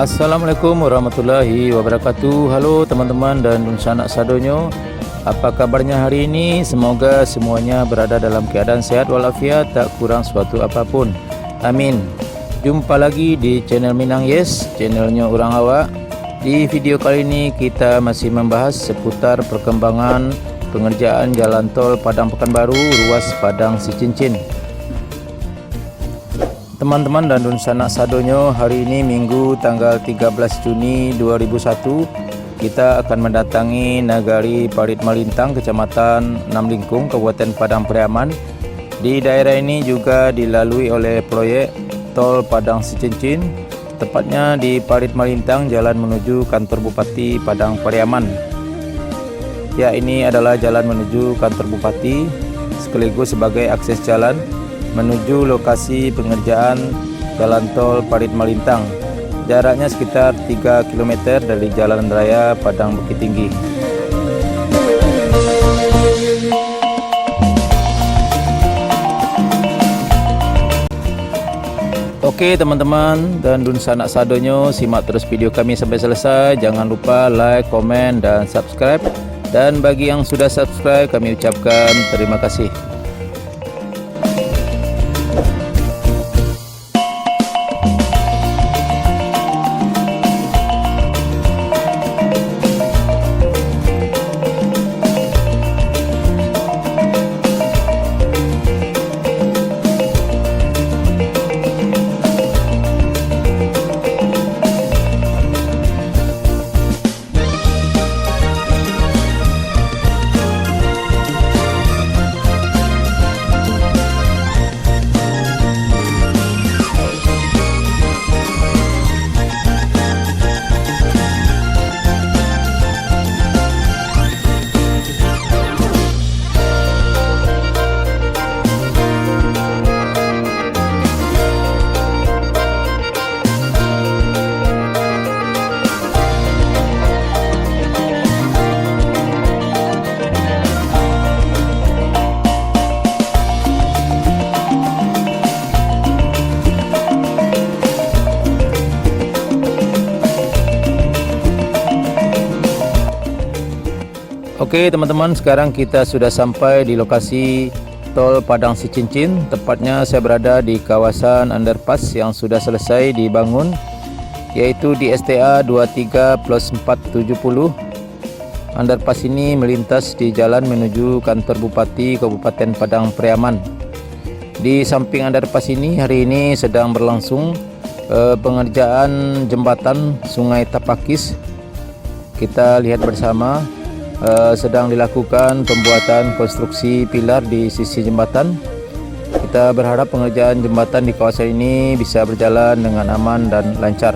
Assalamualaikum warahmatullahi wabarakatuh. Halo teman-teman dan sanak sadonyo. Apa kabarnya hari ini? Semoga semuanya berada dalam keadaan sehat walafiat, tak kurang suatu apapun. Amin. Jumpa lagi di channel Minang Yes, channelnya orang awak. Di video kali ini kita masih membahas seputar perkembangan pengerjaan jalan tol Padang Pekanbaru ruas Padang Sicincin. Teman-teman dan sanak sadonyo, hari ini Minggu tanggal 13 Juni 2001 kita akan mendatangi Nagari Parit Malintang, Kecamatan Namlingkung, Kabupaten Padang Pariaman. Di daerah ini juga dilalui oleh proyek tol Padang Sicincin, tepatnya di Parit Malintang, jalan menuju kantor Bupati Padang Pariaman. Ya, ini adalah jalan menuju kantor Bupati sekaligus sebagai akses jalan menuju lokasi pengerjaan jalan tol Parit Malintang. Jaraknya sekitar 3 km dari Jalan Raya Padang Bukit Tinggi. Oke teman-teman dan sanak sadonyo, simak terus video kami sampai selesai. Jangan lupa like, komen, dan subscribe. Dan bagi yang sudah subscribe, kami ucapkan terima kasih. Oke teman-teman, sekarang kita sudah sampai di lokasi tol Padang Sicincin. Tepatnya saya berada di kawasan underpass yang sudah selesai dibangun, yaitu di STA 23+470. Underpass ini melintas di jalan menuju kantor Bupati Kabupaten Padang Pariaman. Di samping underpass ini hari ini sedang berlangsung pengerjaan jembatan Sungai Tapakis. Kita lihat bersama. Sedang dilakukan pembuatan konstruksi pilar di sisi jembatan. Kita berharap pengerjaan jembatan di kawasan ini bisa berjalan dengan aman dan lancar.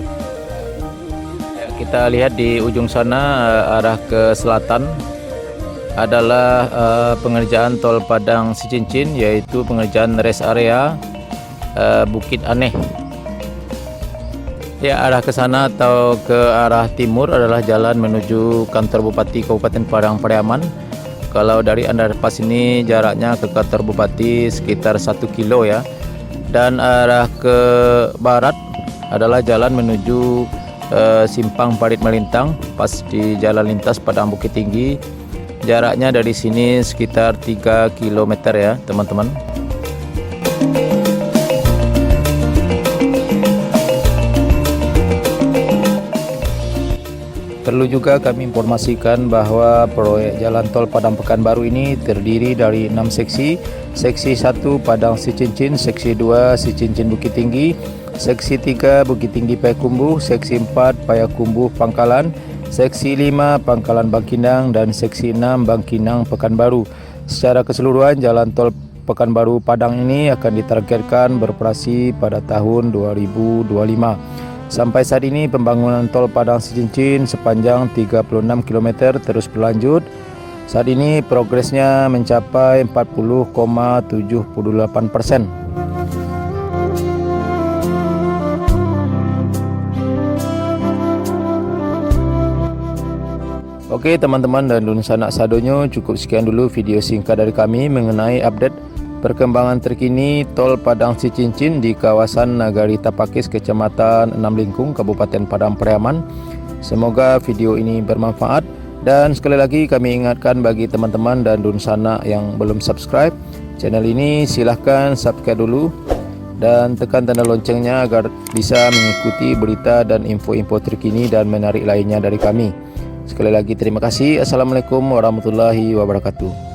Kita lihat di ujung sana, arah ke selatan adalah pengerjaan tol Padang Sicincin, yaitu pengerjaan rest area Bukit Aneh. Ya, arah ke sana atau ke arah timur adalah jalan menuju kantor Bupati Kabupaten Padang Pariaman. Kalau dari underpass ini jaraknya ke kantor Bupati sekitar 1 kilo ya. Dan arah ke barat adalah jalan menuju Simpang Parit Malintang, pas di jalan lintas Padang Bukit Tinggi. Jaraknya dari sini sekitar 3 km ya teman-teman. Perlu juga kami informasikan bahwa proyek jalan tol Padang Pekanbaru ini terdiri dari 6 seksi. Seksi 1 Padang Sicincin, seksi 2 Sicincin Bukit Tinggi, seksi 3 Bukit Tinggi Payakumbuh, seksi 4 Payakumbuh Pangkalan, seksi 5 Pangkalan Bangkinang, dan seksi 6 Bangkinang Pekanbaru. Secara keseluruhan jalan tol Pekanbaru Padang ini akan ditargetkan beroperasi pada tahun 2025. Sampai saat ini pembangunan tol Padang Sicincin sepanjang 36 km terus berlanjut. Saat ini progresnya mencapai 40,78%. Oke teman-teman dan sanak sadonyo, cukup sekian dulu video singkat dari kami mengenai update perkembangan terkini tol Padang Sicincin di kawasan Nagari Tapakis, Kecamatan Namlingkung, Kabupaten Padang Pariaman. Semoga video ini bermanfaat, dan sekali lagi kami ingatkan bagi teman-teman dan dunsana yang belum subscribe channel ini, silahkan subscribe dulu dan tekan tanda loncengnya agar bisa mengikuti berita dan info-info terkini dan menarik lainnya dari kami. Sekali lagi terima kasih. Assalamualaikum warahmatullahi wabarakatuh.